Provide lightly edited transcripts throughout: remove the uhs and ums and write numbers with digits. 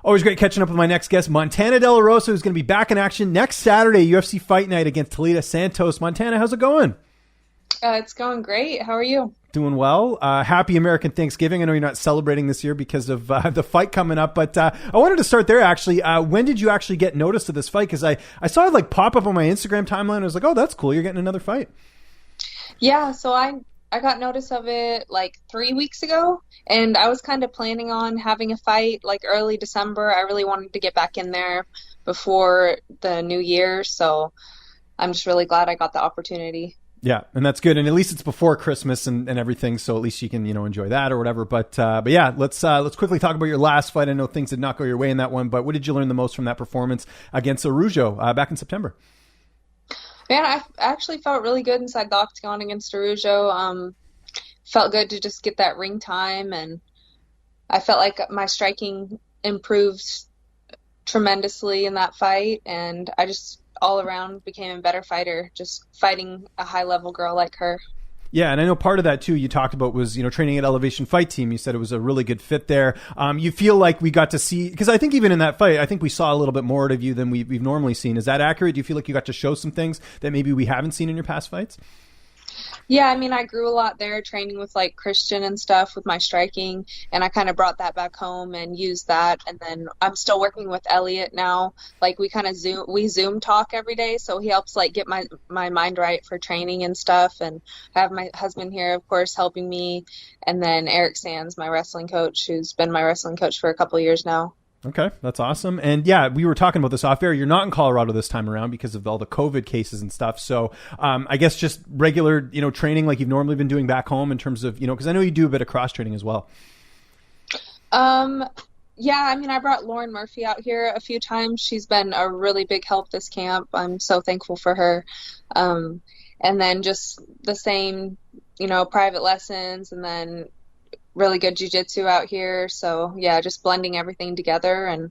Always great catching up with my next guest, Montana De La Rosa, who's going to be back in action next Saturday, UFC Fight Night against Talia Santos. Montana, how's it going? It's going great. How are you? Doing well. Happy American Thanksgiving. I know you're not celebrating this year because of the fight coming up, but I wanted to start there, actually. When did you actually get notice of this fight? Because I saw it like pop up on my Instagram timeline. I was like, oh, that's cool. You're getting another fight. Yeah, so I got notice of it like 3 weeks ago, and I was kind of planning on having a fight like early December. I really wanted to get back in there before the new year, so I'm just really glad I got the opportunity. Yeah, and that's good. And at least it's before Christmas and everything, so at least you can, enjoy that or whatever. But yeah, let's quickly talk about your last fight. I know things did not go your way in that one, but what did you learn the most from that performance against Araujo back in September? Man, I actually felt really good inside the octagon against Araujo. Felt good to just get that ring time, and I felt like my striking improved tremendously in that fight, and I just all around became a better fighter, just fighting a high-level girl like her. Yeah, and I know part of that, too, you talked about was, training at Elevation Fight Team. You said it was a really good fit there. You feel like we got to see, because I think even in that fight, I think we saw a little bit more of you than we've normally seen. Is that accurate? Do you feel like you got to show some things that maybe we haven't seen in your past fights? Yeah, I mean, I grew a lot there training with like Christian and stuff with my striking, and I kind of brought that back home and used that. And then I'm still working with Elliot now. Like we kind of Zoom talk every day, so he helps like get my mind right for training and stuff. And I have my husband here, of course, helping me, and then Eric Sands, my wrestling coach, who's been my wrestling coach for a couple of years now. Okay, that's awesome. And yeah, we were talking about this off air. You're not in Colorado this time around because of all the COVID cases and stuff. So I guess just regular, training like you've normally been doing back home in terms of, because I know you do a bit of cross training as well. Yeah, I mean, I brought Lauren Murphy out here a few times. She's been a really big help this camp. I'm so thankful for her. And then just the same, private lessons, and then really good jiu-jitsu out here. So yeah, just blending everything together, and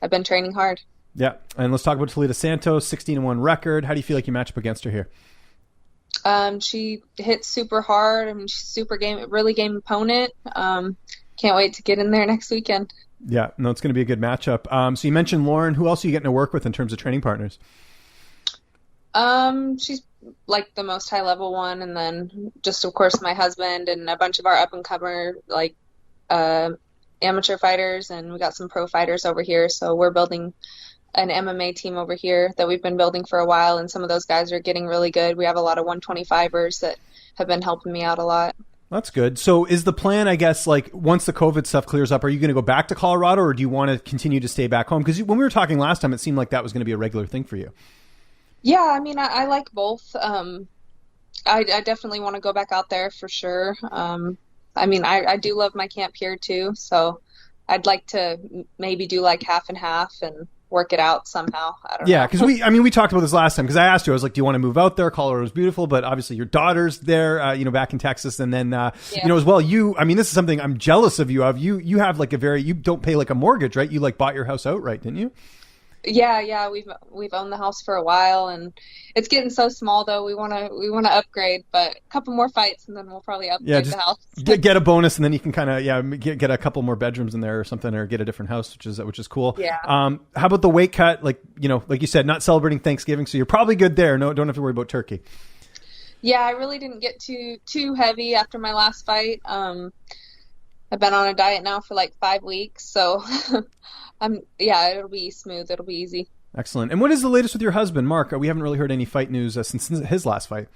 I've been training hard. Yeah. And let's talk about Talia Santos, 16-1 record. How do you feel like you match up against her here? She hits super hard. I mean, she's really game opponent. Can't wait to get in there next weekend. Yeah, no, it's going to be a good matchup. So you mentioned Lauren. Who else are you getting to work with in terms of training partners? She's like the most high level one, and then just of course my husband and a bunch of our up and comer like amateur fighters, and we got some pro fighters over here. So we're building an MMA team over here that we've been building for a while, and some of those guys are getting really good. We have a lot of 125ers that have been helping me out a lot. That's good. So is the plan, I guess, like once the COVID stuff clears up, are you going to go back to Colorado, or do you want to continue to stay back home? Because when we were talking last time, it seemed like that was going to be a regular thing for you. Yeah, I mean, I like both. I definitely want to go back out there for sure. I mean, I do love my camp here too, so I'd like to maybe do like half and half and work it out somehow. I don't know. Yeah, because we talked about this last time, because I asked you, I was like, do you want to move out there? Colorado's beautiful, but obviously your daughter's there, back in Texas. And then, as well, this is something I'm jealous of you. You have like you don't pay like a mortgage, right? You like bought your house outright, didn't you? Yeah, we've owned the house for a while, and it's getting so small though. We want to upgrade, but a couple more fights and then we'll probably upgrade the house. get a bonus, and then you can kind of get a couple more bedrooms in there or something, or get a different house, which is cool. Yeah. How about the weight cut? Like you said, not celebrating Thanksgiving, so you're probably good there. No, don't have to worry about turkey. Yeah, I really didn't get too heavy after my last fight. I've been on a diet now for like 5 weeks, so it'll be smooth. It'll be easy. Excellent. And what is the latest with your husband, Mark? We haven't really heard any fight news since his last fight.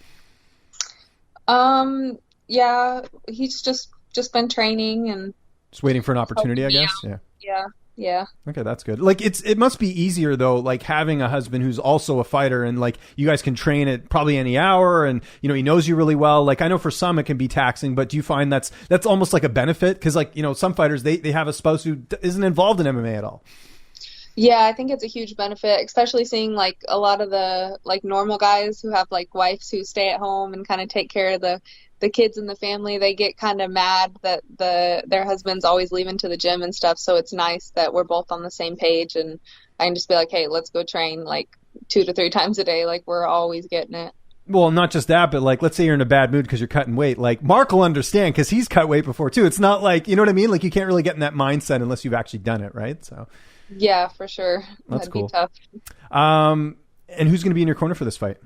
Yeah, he's just been training and just waiting for an opportunity, I guess. Yeah. Okay, that's good. Like it must be easier though, like having a husband who's also a fighter, and like you guys can train at probably any hour, and he knows you really well. Like I know for some it can be taxing, but do you find that's almost like a benefit? Because like some fighters they have a spouse who isn't involved in MMA at all. Yeah, I think it's a huge benefit, especially seeing like a lot of the like normal guys who have like wives who stay at home and kind of take care of the kids and the family. They get kind of mad that their husband's always leaving to the gym and stuff. So it's nice that we're both on the same page, and I can just be like, hey, let's go train like 2 to 3 times a day. Like we're always getting it. Well, not just that, but like, let's say you're in a bad mood because you're cutting weight. Like, Mark will understand because he's cut weight before too. It's not like, you know what I mean? Like, you can't really get in that mindset unless you've actually done it, right? So, yeah, for sure. That's That'd cool. be tough. And who's going to be in your corner for this fight?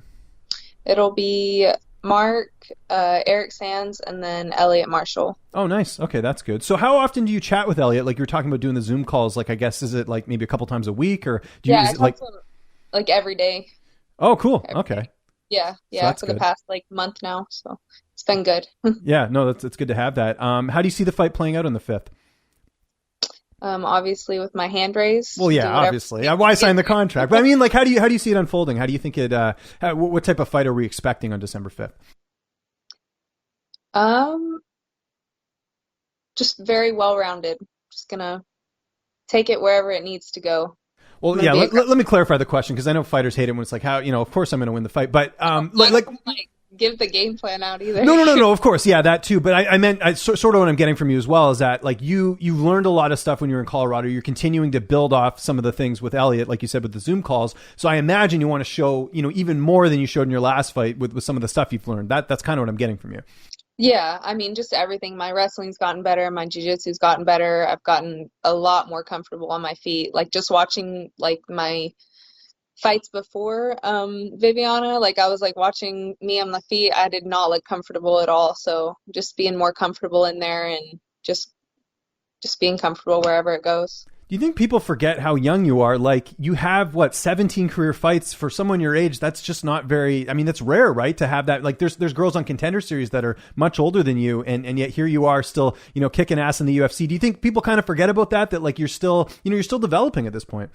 It'll be Mark, Eric Sands, and then Elliot Marshall. Oh, nice. Okay, that's good. So how often do you chat with Elliot? Like, you're talking about doing the Zoom calls. Like, I guess, is it like maybe a couple times a week, or do you Yeah, is I it talk like? to him like every day. Oh, cool. Every Okay. day. Yeah, So that's for the good. past like month now. So it's been good. Yeah, no, that's good to have that. How do you see the fight playing out on the 5th? Obviously with my hand raised. Well, yeah, obviously. Why sign the contract? But I mean, like, how do you see it unfolding? How do you think it? What type of fight are we expecting on December 5th? Just very well rounded. Just gonna take it wherever it needs to go. Well, yeah. Let me clarify the question because I know fighters hate it when it's like, how, of course I'm going to win the fight, but like give the game plan out either. No. Of course, yeah, that too. But I meant sort of what I'm getting from you as well is that like you learned a lot of stuff when you were in Colorado. You're continuing to build off some of the things with Elliot, like you said with the Zoom calls. So I imagine you want to show even more than you showed in your last fight with some of the stuff you've learned. That's kind of what I'm getting from you. Yeah, I mean, just everything. My wrestling's gotten better. My jiu-jitsu's gotten better. I've gotten a lot more comfortable on my feet. Like just watching like my fights before Viviana, like I was like watching me on the feet. I did not look comfortable at all. So just being more comfortable in there and just being comfortable wherever it goes. Do you think people forget how young you are? Like you have 17 career fights for someone your age. That's just not very, I mean, that's rare, right? To have that, like there's girls on Contender Series that are much older than you. And yet here you are still, kicking ass in the UFC. Do you think people kind of forget about that like you're still, you're still developing at this point?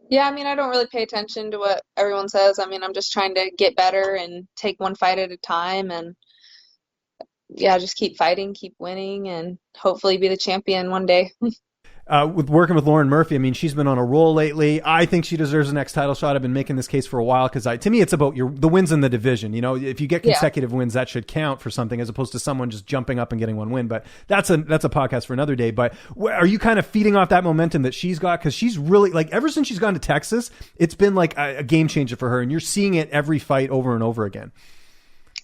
Yeah, I mean, I don't really pay attention to what everyone says. I mean, I'm just trying to get better and take one fight at a time and yeah, just keep fighting, keep winning, and hopefully be the champion one day. With working with Lauren Murphy, I mean, she's been on a roll lately. I think she deserves the next title shot. I've been making this case for a while because to me, it's about the wins in the division. If you get consecutive wins, that should count for something as opposed to someone just jumping up and getting one win. But that's a podcast for another day. But are you kind of feeding off that momentum that she's got? Because she's really like ever since she's gone to Texas, it's been like a game changer for her, and you're seeing it every fight over and over again.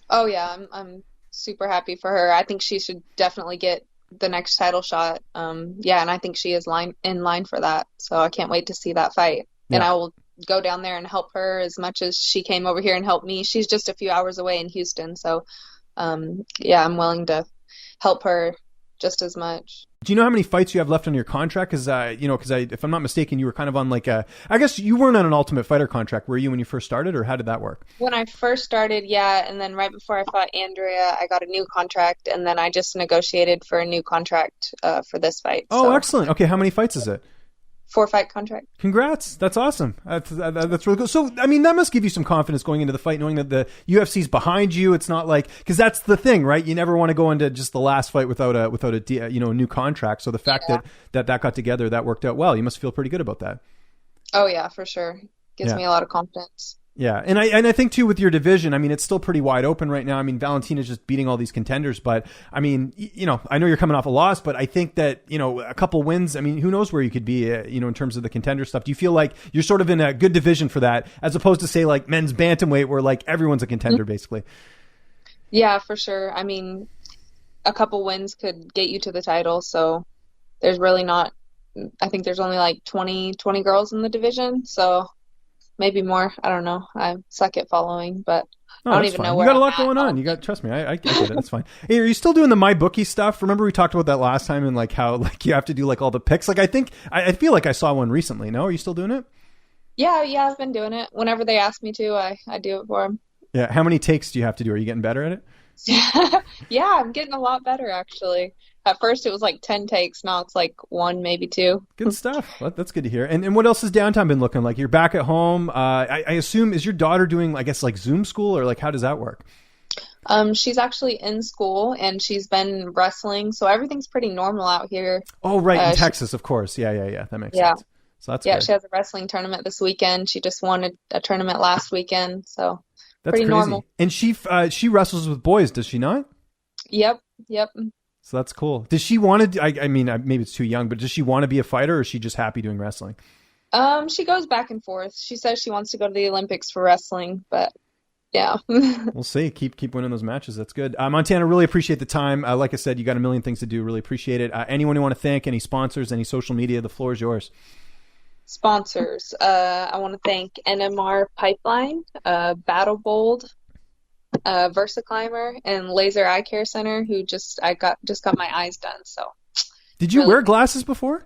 Oh yeah, I'm super happy for her. I think she should definitely get the next title shot. Yeah, and I think she is in line for that. So I can't wait to see that fight. Yeah. And I will go down there and help her as much as she came over here and helped me. She's just a few hours away in Houston. So yeah, I'm willing to help her just as much. Do you know how many fights you have left on your contract? Because if I'm not mistaken, you were kind of on like I guess you weren't on an Ultimate Fighter contract, were you, when you first started, or how did that work? When I first started, yeah, and then right before I fought Andrea, I got a new contract, and then I just negotiated for a new contract for this fight. Oh, so. Excellent. Okay, how many fights is it? 4-fight contract. Congrats. That's awesome. That's really cool. So, I mean, that must give you some confidence going into the fight, knowing that the UFC's behind you. It's not like, because that's the thing, right? You never want to go into just the last fight without a new contract. So the fact that got together, that worked out well. You must feel pretty good about that. Oh yeah, for sure. Gives me a lot of confidence. Yeah, and I think too with your division, I mean, it's still pretty wide open right now. I mean, Valentina's just beating all these contenders, but I mean, I know you're coming off a loss, but I think that a couple wins. I mean, who knows where you could be, in terms of the contender stuff. Do you feel like you're sort of in a good division for that, as opposed to say like men's bantamweight, where like everyone's a contender basically? Yeah, for sure. I mean, a couple wins could get you to the title, so there's really not. I think there's only like 20 girls in the division, so. Maybe more. I don't know. I suck at following, but I don't even know where. You got a lot going on. Trust me. I get it. That's fine. Hey, are you still doing the MyBookie stuff? Remember we talked about that last time and like how like you have to do like all the picks. Like I feel like I saw one recently. No, are you still doing it? Yeah, I've been doing it. Whenever they ask me to, I do it for them. Yeah. How many takes do you have to do? Are you getting better at it? Yeah, I'm getting a lot better actually. At first it was like 10 takes. Now it's like 1, maybe 2. Good stuff. That's good to hear. And what else has downtime been looking like? You're back at home. I assume, is your daughter doing, I guess, like Zoom school, or like how does that work? She's actually in school and she's been wrestling. So everything's pretty normal out here. Oh, right. In Texas, of course. Yeah. That makes sense. So that's good. She has a wrestling tournament this weekend. She just won a tournament last weekend. So that's pretty crazy. Normal. And she wrestles with boys, does she not? Yep. So that's cool. Does she want to? I mean, maybe it's too young, but does she want to be a fighter, or is she just happy doing wrestling? She goes back and forth. She says she wants to go to the Olympics for wrestling, but Yeah. We'll see. Keep winning those matches. That's good. Montana, really appreciate the time. Like I said, you got a million things to do. Really appreciate it. Anyone you want to thank, any sponsors, any social media, the floor is yours. Sponsors. I want to thank NMR Pipeline, Battle Bold, VersaClimber, and Laser Eye Care Center, who just got my eyes done. So, did you wear glasses before?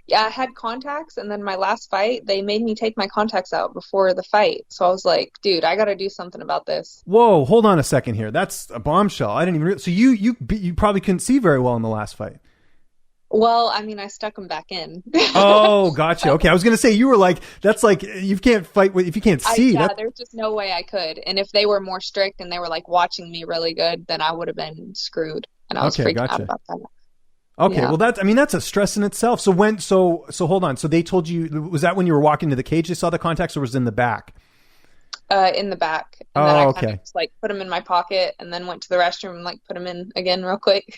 Yeah, I had contacts, and then my last fight, they made me take my contacts out before the fight. So I was like, dude, I got to do something about this. Whoa, hold on a second here. That's a bombshell. I didn't even. So you probably couldn't see very well in the last fight. Well, I mean, I stuck them back in. Oh, gotcha. Okay, I was gonna say you were like, that's like you can't fight if you can't see. Yeah, there's just no way I could. And if they were more strict and they were like watching me really good, then I would have been screwed. And I was freaking out about that. Okay, yeah. Well, that's a stress in itself. So hold on. So they told you, was that when you were walking to the cage they saw the contacts, or was it in the back? In the back. And then I kind of just like put them in my pocket and then went to the restroom and like put them in again real quick.